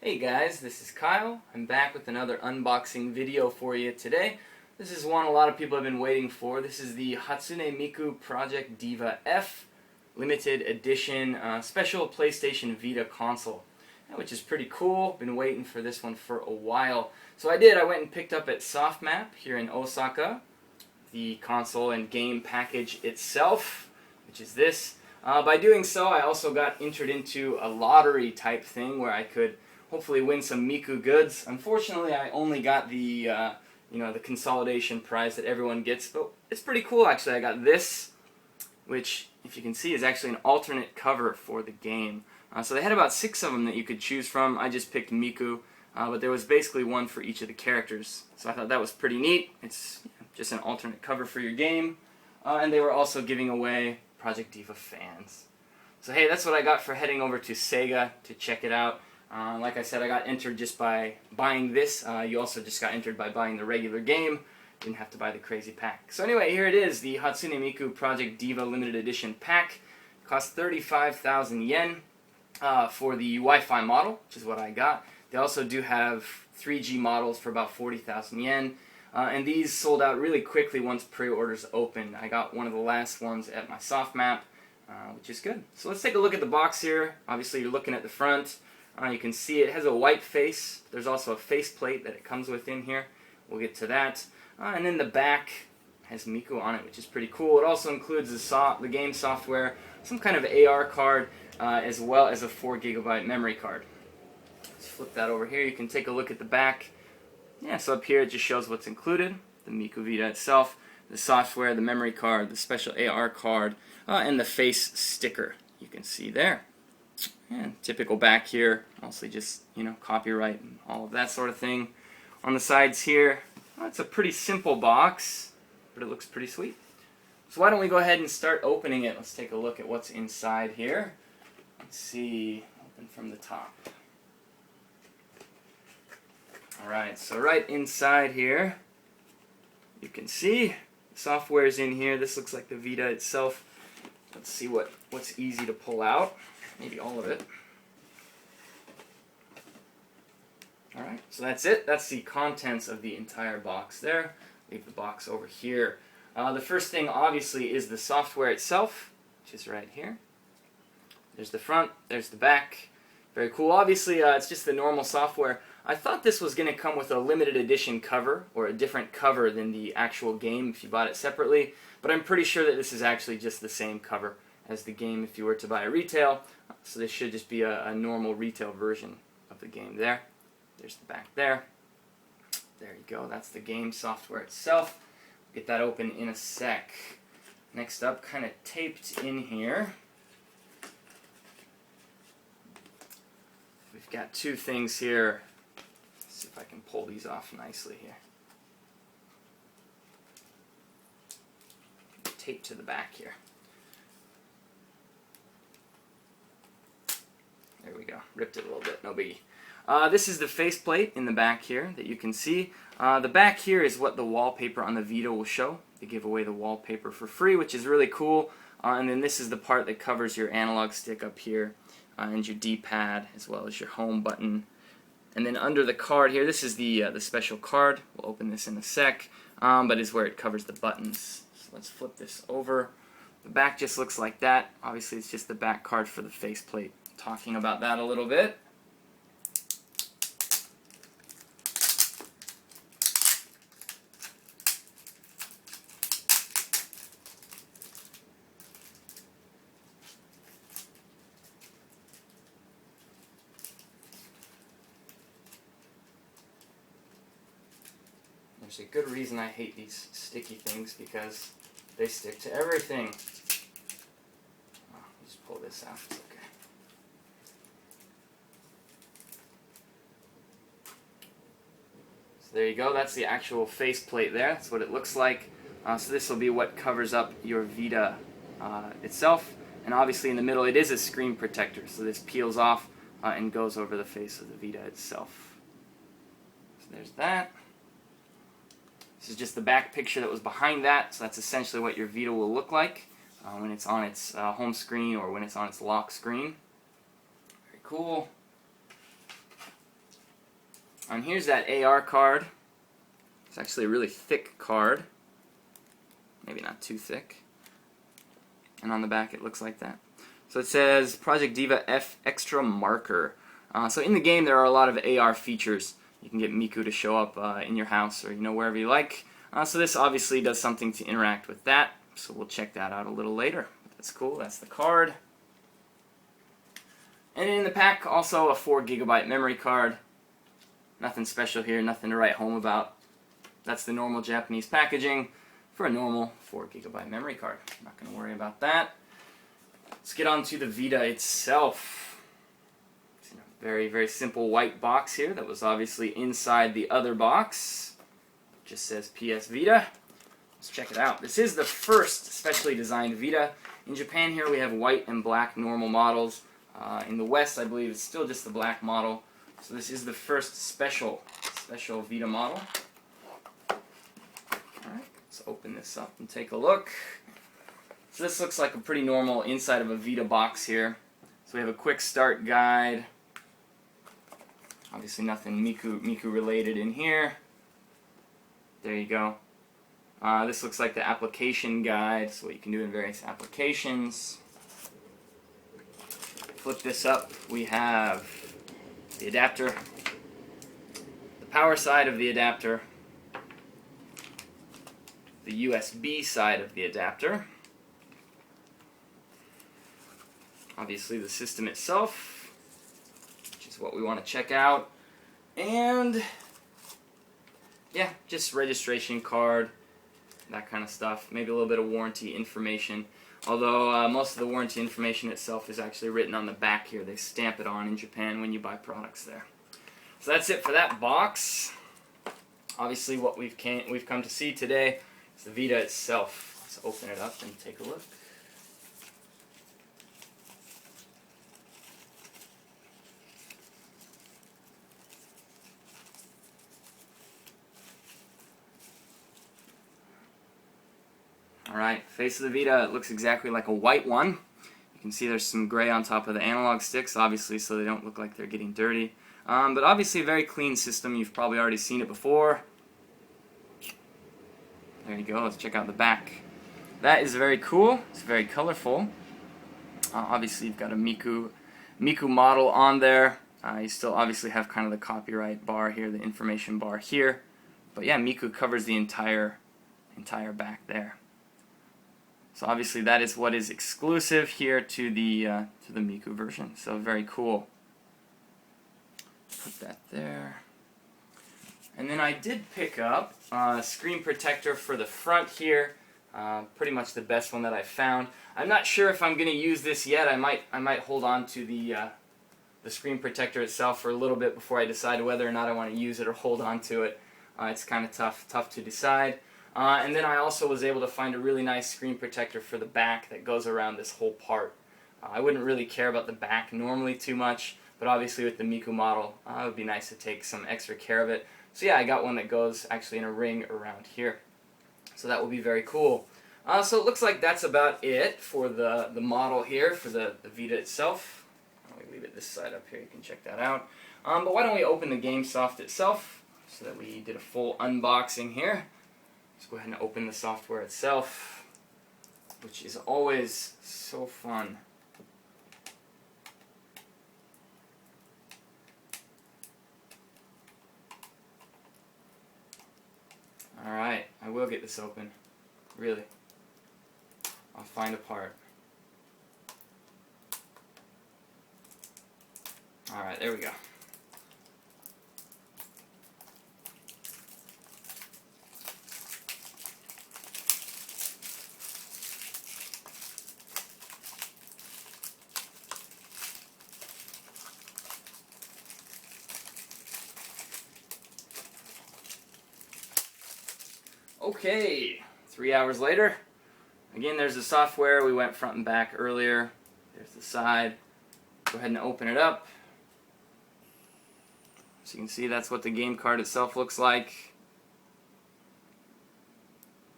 Hey guys, this is Kyle. I'm back with another unboxing video for you today. This is one a lot of people have been waiting for. This is the Hatsune Miku Project Diva F limited edition special PlayStation Vita console, which is pretty cool. Been waiting for this one for a while. So I went and picked up at Sofmap here in Osaka the console and game package itself, which is this. By doing so, I also got entered into a lottery type thing where I could hopefully win some Miku goods. Unfortunately, I only got the the consolidation prize that everyone gets, but it's pretty cool actually. I got this, which, if you can see, is actually an alternate cover for the game. So they had about 6 of them that you could choose from. I just picked Miku, but there was basically one for each of the characters. So I thought that was pretty neat. It's just an alternate cover for your game. And they were also giving away Project Diva fans. So hey, that's what I got for heading over to Sega to check it out. Like I said, I got entered just by buying this. You also just got entered by buying the regular game. Didn't have to buy the crazy pack. So anyway, here it is, the Hatsune Miku Project Diva Limited Edition pack. It costs 35,000 yen for the Wi-Fi model, which is what I got. They also do have 3G models for about 40,000 yen. And these sold out really quickly once pre-orders opened. I got one of the last ones at my Sofmap, which is good. So let's take a look at the box here. Obviously, you're looking at the front. You can see it has a white face. There's also a faceplate that it comes with in here. We'll get to that. And then the back has Miku on it, which is pretty cool. It also includes the game software, some kind of AR card, as well as a 4 GB memory card. Let's flip that over here. You can take a look at the back. Yeah, so up here it just shows what's included. The Miku Vita itself, the software, the memory card, the special AR card, and the face sticker you can see there. And typical back here, mostly just, copyright and all of that sort of thing. On the sides here, it's a pretty simple box, but it looks pretty sweet. So why don't we go ahead and start opening it. Let's take a look at what's inside here. Let's see, open from the top. Alright, so right inside here, you can see the software's in here. This looks like the Vita itself. Let's see what's easy to pull out. Maybe all of it. Alright, so that's it. That's the contents of the entire box there. Leave the box over here. The first thing, obviously, is the software itself, which is right here. There's the front, there's the back. Very cool. Obviously, it's just the normal software. I thought this was going to come with a limited edition cover, or a different cover than the actual game if you bought it separately, but I'm pretty sure that this is actually just the same cover as the game if you were to buy a retail. So this should just be a normal retail version of the game there. There's the back there. There you go. That's the game software itself. Get that open in a sec. Next up, kind of taped in here, we've got 2 things here. Let's see if I can pull these off nicely here. Tape to the back here. There we go. Ripped it a little bit. No biggie. This is the faceplate in the back here that you can see. The back here is what the wallpaper on the Vita will show. They give away the wallpaper for free, which is really cool. And then this is the part that covers your analog stick up here, and your D-pad, as well as your home button. And then under the card here, this is the special card. We'll open this in a sec, but is where it covers the buttons. So let's flip this over. The back just looks like that. Obviously, it's just the back card for the faceplate. Talking about that a little bit. There's a good reason I hate these sticky things, because they stick to everything. Oh, just pull this out. It's okay. There you go, that's the actual faceplate there. That's what it looks like. So this will be what covers up your Vita itself. And obviously in the middle it is a screen protector, so this peels off and goes over the face of the Vita itself. So there's that. This is just the back picture that was behind that, so that's essentially what your Vita will look like when it's on its home screen or when it's on its lock screen. Very cool. And here's that AR card. It's actually a really thick card. Maybe not too thick. And on the back it looks like that. So it says Project Diva F Extra Marker. So in the game there are a lot of AR features. You can get Miku to show up in your house or wherever you like. So this obviously does something to interact with that. So we'll check that out a little later. That's cool. That's the card. And in the pack also a 4 GB memory card. Nothing special here, nothing to write home about. That's the normal Japanese packaging for a normal 4 GB memory card. I'm not going to worry about that. Let's get on to the Vita itself. It's in a very, very simple white box here that was obviously inside the other box. It just says PS Vita. Let's check it out. This is the first specially designed Vita. In Japan here we have white and black normal models. In the West I believe it's still just the black model. So this is the first special Vita model. Alright, let's open this up and take a look. So this looks like a pretty normal inside of a Vita box here. So we have a quick start guide. Obviously nothing Miku related in here. There you go. This looks like the application guide, so what you can do in various applications. Flip this up, we have the adapter, the power side of the adapter, the USB side of the adapter, obviously the system itself, which is what we want to check out, and yeah, just registration card, that kind of stuff, maybe a little bit of warranty information. Although most of the warranty information itself is actually written on the back here. They stamp it on in Japan when you buy products there. So that's it for that box. Obviously what we've come to see today is the Vita itself. Let's open it up and take a look. Alright, face of the Vita, it looks exactly like a white one. You can see there's some gray on top of the analog sticks, obviously, so they don't look like they're getting dirty. But obviously a very clean system. You've probably already seen it before. There you go, let's check out the back. That is very cool. It's very colorful. Obviously you've got a Miku model on there. You still obviously have kind of the copyright bar here, the information bar here. But yeah, Miku covers the entire back there. So obviously that is what is exclusive here to the Miku version. So very cool. Put that there. And then I did pick up a screen protector for the front here. Pretty much the best one that I found. I'm not sure if I'm going to use this yet. I might hold on to the screen protector itself for a little bit before I decide whether or not I want to use it or hold on to it. It's kind of tough to decide. And then I also was able to find a really nice screen protector for the back that goes around this whole part. I wouldn't really care about the back normally too much, but obviously with the Miku model, it would be nice to take some extra care of it. So yeah, I got one that goes actually in a ring around here. So that will be very cool. So it looks like that's about it for the model here, for the Vita itself. I'll leave it this side up here, you can check that out. But why don't we open the game soft itself, so that we did a full unboxing here. Let's go ahead and open the software itself, which is always so fun. Alright, I will get this open. Really. I'll find a part. Alright, there we go. Okay, 3 hours later. Again, there's the software. We went front and back earlier. There's the side. Go ahead and open it up. So you can see that's what the game card itself looks like.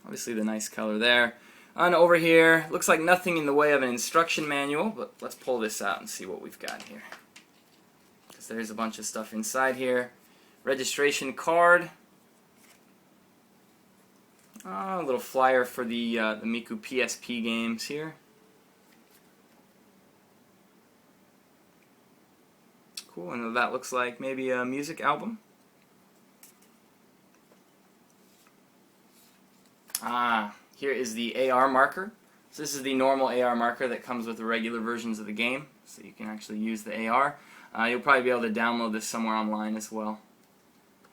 Obviously the nice color there. And over here, looks like nothing in the way of an instruction manual, but let's pull this out and see what we've got here. Because there's a bunch of stuff inside here. registration card. A little flyer for the Miku PSP games here. Cool, and that looks like maybe a music album. Here is the AR marker. So this is the normal AR marker that comes with the regular versions of the game, so you can actually use the AR. You'll probably be able to download this somewhere online as well.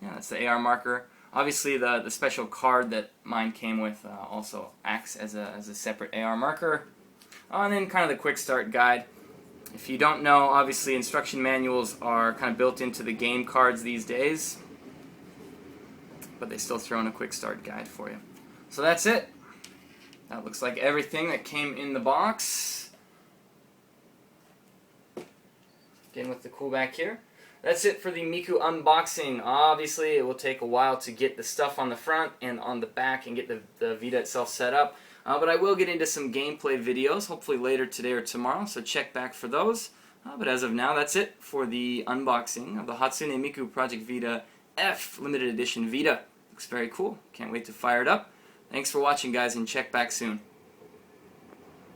Yeah, that's the AR marker. Obviously, the special card that mine came with also acts as a separate AR marker. And then kind of the quick start guide. If you don't know, obviously instruction manuals are kind of built into the game cards these days, but they still throw in a quick start guide for you. So that's it. That looks like everything that came in the box. Again with the cool back here. That's it for the Miku unboxing. Obviously it will take a while to get the stuff on the front and on the back and get the Vita itself set up. But I will get into some gameplay videos, hopefully later today or tomorrow, so check back for those. But as of now, that's it for the unboxing of the Hatsune Miku Project Vita F Limited Edition Vita. Looks very cool. Can't wait to fire it up. Thanks for watching, guys, and check back soon.